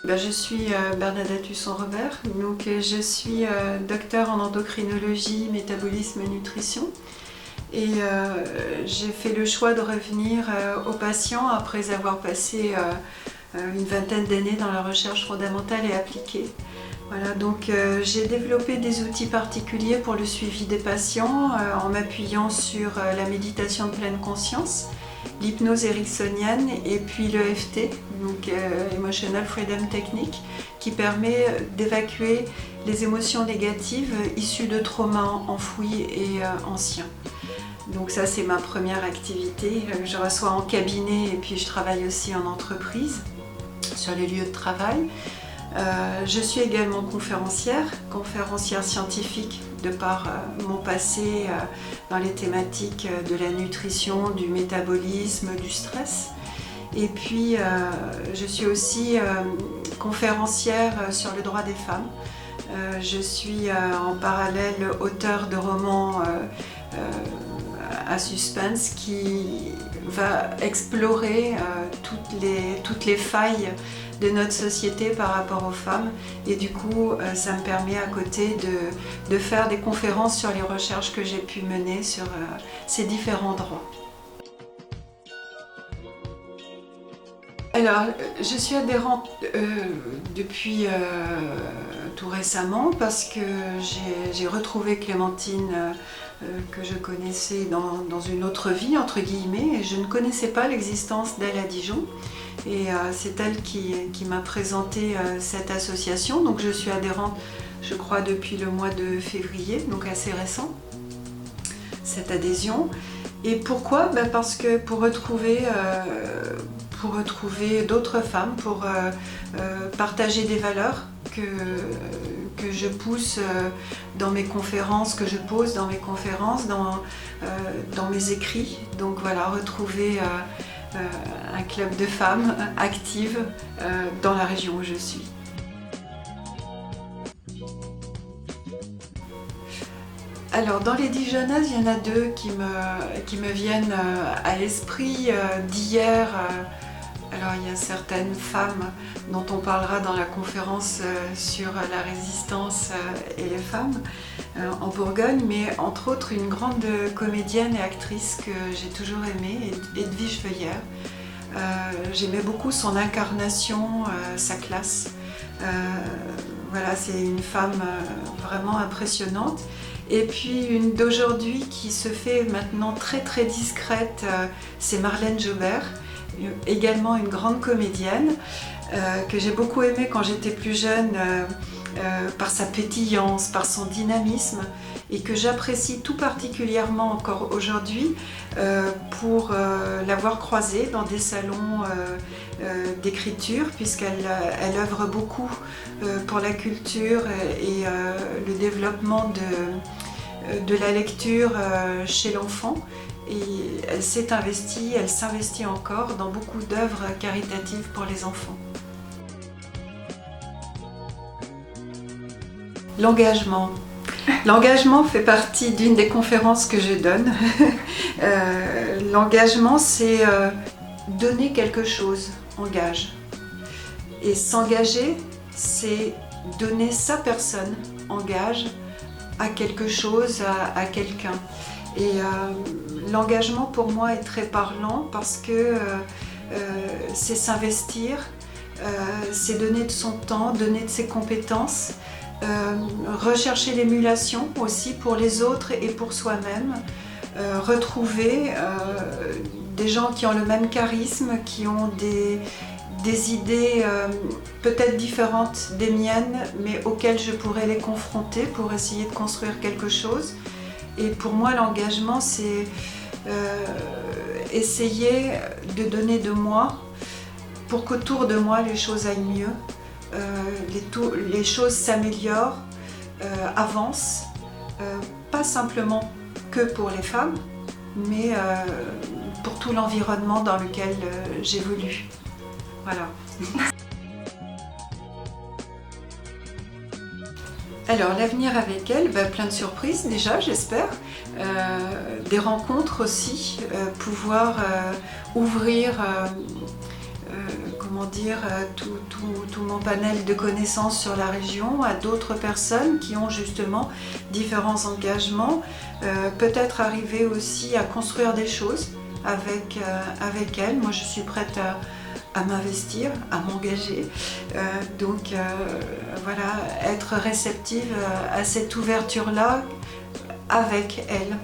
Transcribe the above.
Je suis Bernadette Husson-Robert, donc je suis docteur en endocrinologie, métabolisme et nutrition. Et j'ai fait le choix de revenir aux patients après avoir passé une vingtaine d'années dans la recherche fondamentale et appliquée. Voilà, donc j'ai développé des outils particuliers pour le suivi des patients en m'appuyant sur la méditation de pleine conscience, l'hypnose ericksonienne et puis l'EFT, donc Emotional Freedom Technique, qui permet d'évacuer les émotions négatives issues de traumas enfouis et anciens. Donc ça, c'est ma première activité. Je reçois en cabinet et puis je travaille aussi en entreprise, sur les lieux de travail. Je suis également conférencière scientifique de par mon passé dans les thématiques de la nutrition, du métabolisme, du stress. Et puis je suis aussi conférencière sur le droit des femmes. Je suis en parallèle auteure de romans à suspense qui va explorer toutes les failles de notre société par rapport aux femmes, et du coup ça me permet à côté de faire des conférences sur les recherches que j'ai pu mener sur ces différents droits. Alors, je suis adhérente depuis tout récemment parce que j'ai retrouvé Clémentine que je connaissais dans une autre vie, entre guillemets, et je ne connaissais pas l'existence d'elle à Dijon. Et c'est elle qui m'a présenté cette association, donc je suis adhérente, je crois, depuis le mois de février, donc assez récent, cette adhésion. Et pourquoi ? Parce que pour retrouver d'autres femmes, pour partager des valeurs que je pousse dans mes conférences, que je pose dans mes conférences, dans mes écrits. Donc voilà, retrouver un club de femmes actives dans la région où je suis. Alors dans les Dijonnaises, il y en a deux qui me viennent à l'esprit d'hier. Alors il y a certaines femmes dont on parlera dans la conférence sur la résistance et les femmes en Bourgogne, mais entre autres une grande comédienne et actrice que j'ai toujours aimée, Edwige Feuillère. J'aimais beaucoup son incarnation, sa classe. Voilà, c'est une femme vraiment impressionnante. Et puis une d'aujourd'hui qui se fait maintenant très très discrète, c'est Marlène Jobert, également une grande comédienne que j'ai beaucoup aimée quand j'étais plus jeune par sa pétillance, par son dynamisme, et que j'apprécie tout particulièrement encore aujourd'hui pour l'avoir croisée dans des salons d'écriture, puisqu'elle œuvre beaucoup pour la culture et le développement de la lecture chez l'enfant. Et elle s'investit encore dans beaucoup d'œuvres caritatives pour les enfants. L'engagement. L'engagement fait partie d'une des conférences que je donne. L'engagement, c'est donner quelque chose, engage. Et s'engager, c'est donner sa personne, engage, à quelque chose, à quelqu'un. Et l'engagement pour moi est très parlant parce que c'est s'investir, c'est donner de son temps, donner de ses compétences, rechercher l'émulation aussi pour les autres et pour soi-même, retrouver des gens qui ont le même charisme, qui ont des idées peut-être différentes des miennes, mais auxquelles je pourrais les confronter pour essayer de construire quelque chose. Et pour moi, l'engagement, c'est essayer de donner de moi pour qu'autour de moi, les choses aillent mieux, les choses s'améliorent, avancent, pas simplement que pour les femmes, mais pour tout l'environnement dans lequel j'évolue. Voilà. Alors l'avenir avec elle, plein de surprises déjà, j'espère, des rencontres aussi, pouvoir ouvrir comment dire, tout mon panel de connaissances sur la région à d'autres personnes qui ont justement différents engagements, peut-être arriver aussi à construire des choses avec elles. Moi je suis prête à m'investir, à m'engager, donc voilà, être réceptive à cette ouverture-là avec elles.